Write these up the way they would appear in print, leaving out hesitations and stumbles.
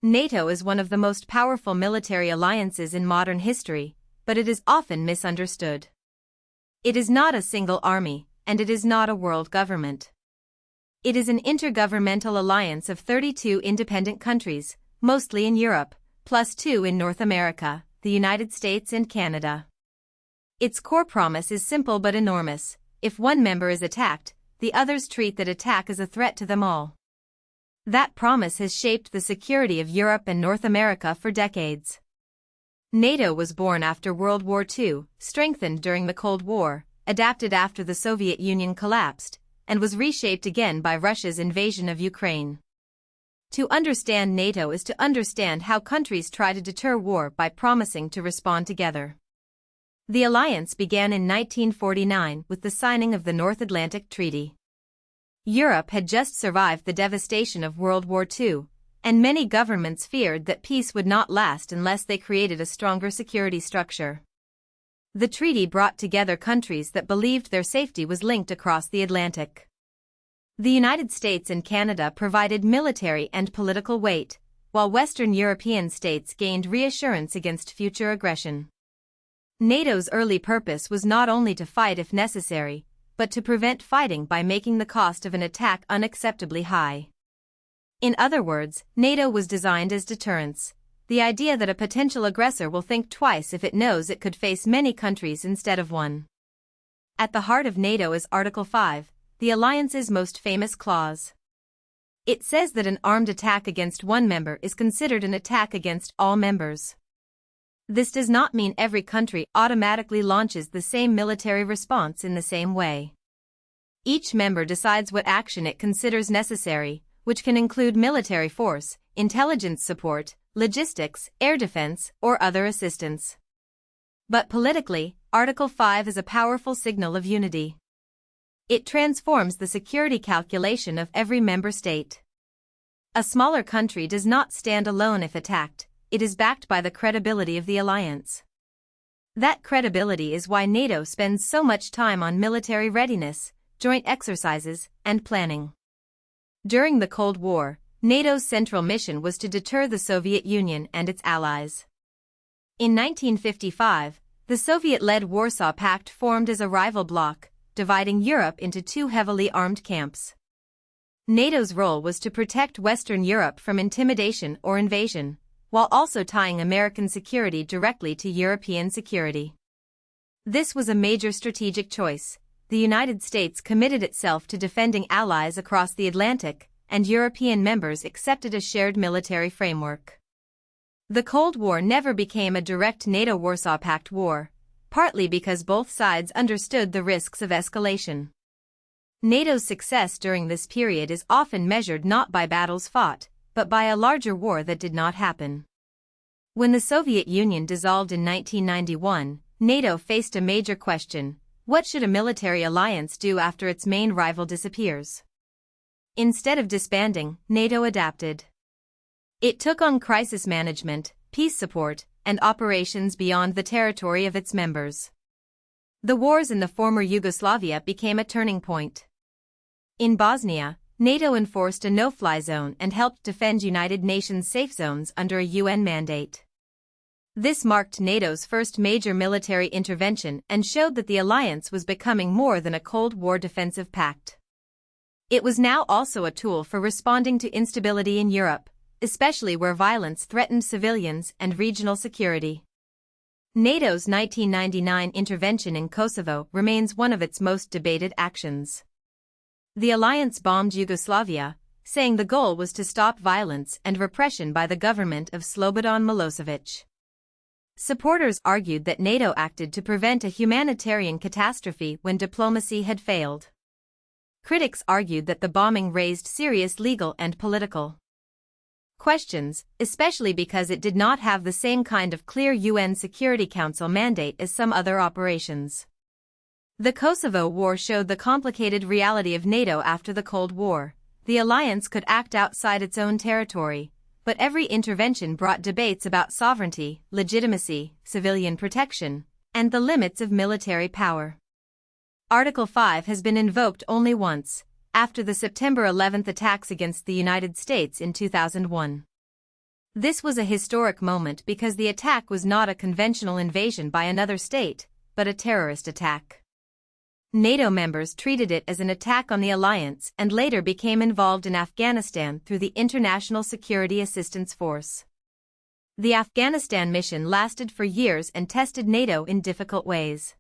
NATO is one of the most powerful military alliances in modern history, but it is often misunderstood. It is not a single army, and it is not a world government. It is an intergovernmental alliance of 32 independent countries, mostly in Europe, plus 2 in North America, the United States and Canada. Its core promise is simple but enormous: if one member is attacked, the others treat that attack as a threat to them all. That promise has shaped the security of Europe and North America for decades. NATO was born after World War II, strengthened during the Cold War, adapted after the Soviet Union collapsed, and was reshaped again by Russia's invasion of Ukraine. To understand NATO is to understand how countries try to deter war by promising to respond together. The alliance began in 1949 with the signing of the North Atlantic Treaty. Europe had just survived the devastation of World War II, and many governments feared that peace would not last unless they created a stronger security structure. The treaty brought together countries that believed their safety was linked across the Atlantic. The United States and Canada provided military and political weight, while Western European states gained reassurance against future aggression. NATO's early purpose was not only to fight if necessary, but to prevent fighting by making the cost of an attack unacceptably high. In other words, NATO was designed as deterrence, the idea that a potential aggressor will think twice if it knows it could face many countries instead of one. At the heart of NATO is Article 5, the alliance's most famous clause. It says that an armed attack against one member is considered an attack against all members. This does not mean every country automatically launches the same military response in the same way. Each member decides what action it considers necessary, which can include military force, intelligence support, logistics, air defense, or other assistance. But politically, Article 5 is a powerful signal of unity. It transforms the security calculation of every member state. A smaller country does not stand alone if attacked. It is backed by the credibility of the alliance. That credibility is why NATO spends so much time on military readiness, joint exercises, and planning. During the Cold War, NATO's central mission was to deter the Soviet Union and its allies. In 1955, the Soviet-led Warsaw Pact formed as a rival bloc, dividing Europe into 2 heavily armed camps. NATO's role was to protect Western Europe from intimidation or invasion, while also tying American security directly to European security. This was a major strategic choice. The United States committed itself to defending allies across the Atlantic, and European members accepted a shared military framework. The Cold War never became a direct NATO-Warsaw Pact war, partly because both sides understood the risks of escalation. NATO's success during this period is often measured not by battles fought, but by a larger war that did not happen. When the Soviet Union dissolved in 1991, NATO faced a major question: what should a military alliance do after its main rival disappears? Instead of disbanding, NATO adapted. It took on crisis management, peace support, and operations beyond the territory of its members. The wars in the former Yugoslavia became a turning point. In Bosnia, NATO enforced a no-fly zone and helped defend United Nations safe zones under a UN mandate. This marked NATO's first major military intervention and showed that the alliance was becoming more than a Cold War defensive pact. It was now also a tool for responding to instability in Europe, especially where violence threatened civilians and regional security. NATO's 1999 intervention in Kosovo remains one of its most debated actions. The alliance bombed Yugoslavia, saying the goal was to stop violence and repression by the government of Slobodan Milosevic. Supporters argued that NATO acted to prevent a humanitarian catastrophe when diplomacy had failed. Critics argued that the bombing raised serious legal and political questions, especially because it did not have the same kind of clear UN Security Council mandate as some other operations. The Kosovo War showed the complicated reality of NATO after the Cold War. The alliance could act outside its own territory, but every intervention brought debates about sovereignty, legitimacy, civilian protection, and the limits of military power. Article 5 has been invoked only once, after the September 11 attacks against the United States in 2001. This was a historic moment because the attack was not a conventional invasion by another state, but a terrorist attack. NATO members treated it as an attack on the alliance and later became involved in Afghanistan through the International Security Assistance Force. The Afghanistan mission lasted for years and tested NATO in difficult ways.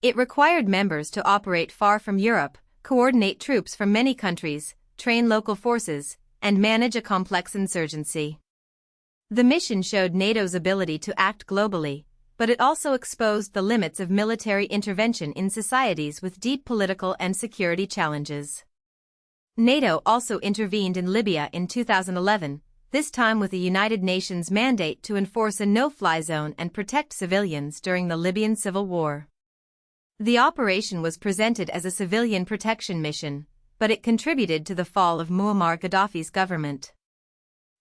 It required members to operate far from Europe, coordinate troops from many countries, train local forces, and manage a complex insurgency. The mission showed NATO's ability to act globally, but it also exposed the limits of military intervention in societies with deep political and security challenges. NATO also intervened in Libya in 2011, this time with a United Nations mandate to enforce a no-fly zone and protect civilians during the Libyan civil war. The operation was presented as a civilian protection mission, but it contributed to the fall of Muammar Gaddafi's government.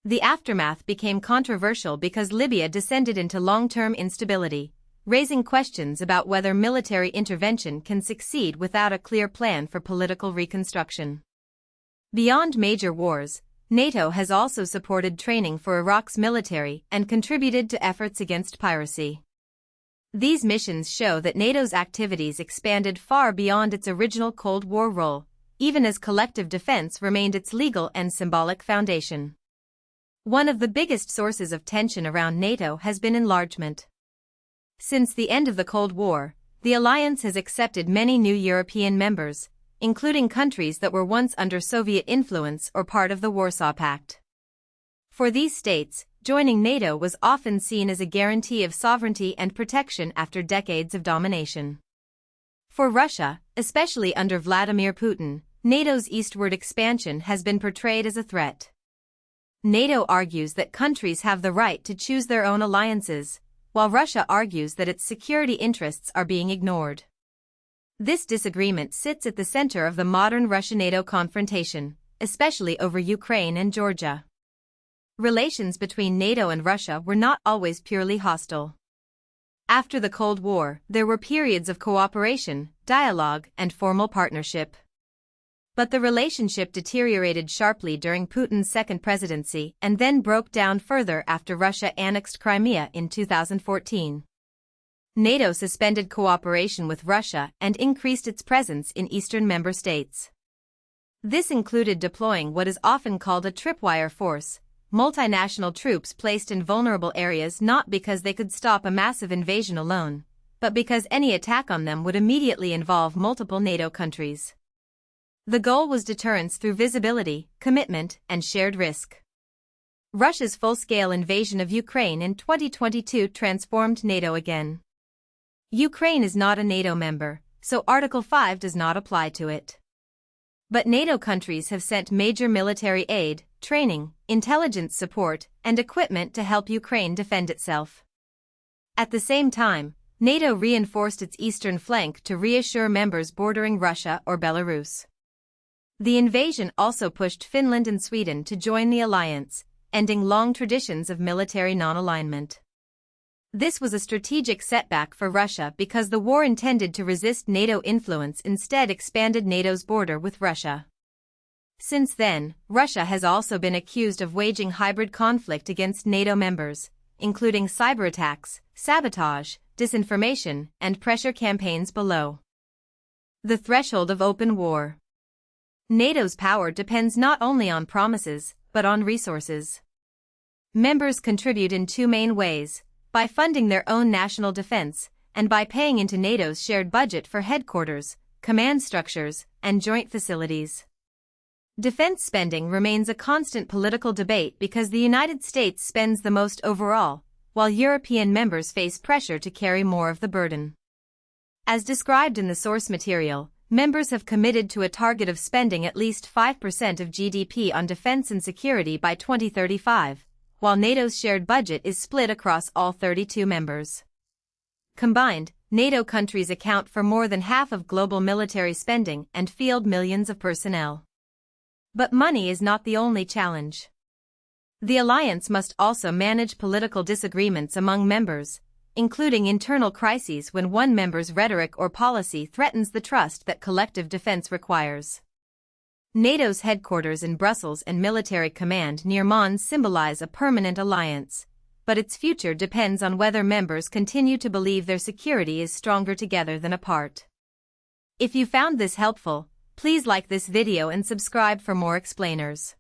The aftermath became controversial because Libya descended into long-term instability, raising questions about whether military intervention can succeed without a clear plan for political reconstruction. Beyond major wars, NATO has also supported training for Iraq's military and contributed to efforts against piracy. These missions show that NATO's activities expanded far beyond its original Cold War role, even as collective defense remained its legal and symbolic foundation. One of the biggest sources of tension around NATO has been enlargement. Since the end of the Cold War, the alliance has accepted many new European members, including countries that were once under Soviet influence or part of the Warsaw Pact. For these states, joining NATO was often seen as a guarantee of sovereignty and protection after decades of domination. For Russia, especially under Vladimir Putin, NATO's eastward expansion has been portrayed as a threat. NATO argues that countries have the right to choose their own alliances, while Russia argues that its security interests are being ignored. This disagreement sits at the center of the modern Russia-NATO confrontation, especially over Ukraine and Georgia. Relations between NATO and Russia were not always purely hostile. After the Cold War, there were periods of cooperation, dialogue, and formal partnership. But the relationship deteriorated sharply during Putin's second presidency and then broke down further after Russia annexed Crimea in 2014. NATO suspended cooperation with Russia and increased its presence in eastern member states. This included deploying what is often called a tripwire force, multinational troops placed in vulnerable areas not because they could stop a massive invasion alone, but because any attack on them would immediately involve multiple NATO countries. The goal was deterrence through visibility, commitment, and shared risk. Russia's full-scale invasion of Ukraine in 2022 transformed NATO again. Ukraine is not a NATO member, so Article 5 does not apply to it. But NATO countries have sent major military aid, training, intelligence support, and equipment to help Ukraine defend itself. At the same time, NATO reinforced its eastern flank to reassure members bordering Russia or Belarus. The invasion also pushed Finland and Sweden to join the alliance, ending long traditions of military non-alignment. This was a strategic setback for Russia because the war intended to resist NATO influence instead expanded NATO's border with Russia. Since then, Russia has also been accused of waging hybrid conflict against NATO members, including cyberattacks, sabotage, disinformation, and pressure campaigns below the threshold of open war. NATO's power depends not only on promises, but on resources. Members contribute in two main ways: by funding their own national defense, and by paying into NATO's shared budget for headquarters, command structures, and joint facilities. Defense spending remains a constant political debate because the United States spends the most overall, while European members face pressure to carry more of the burden. As described in the source material, members have committed to a target of spending at least 5% of GDP on defense and security by 2035, while NATO's shared budget is split across all 32 members. Combined, NATO countries account for more than half of global military spending and field millions of personnel. But money is not the only challenge. The alliance must also manage political disagreements among members, including internal crises when one member's rhetoric or policy threatens the trust that collective defense requires. NATO's headquarters in Brussels and military command near Mons symbolize a permanent alliance, but its future depends on whether members continue to believe their security is stronger together than apart. If you found this helpful, please like this video and subscribe for more explainers.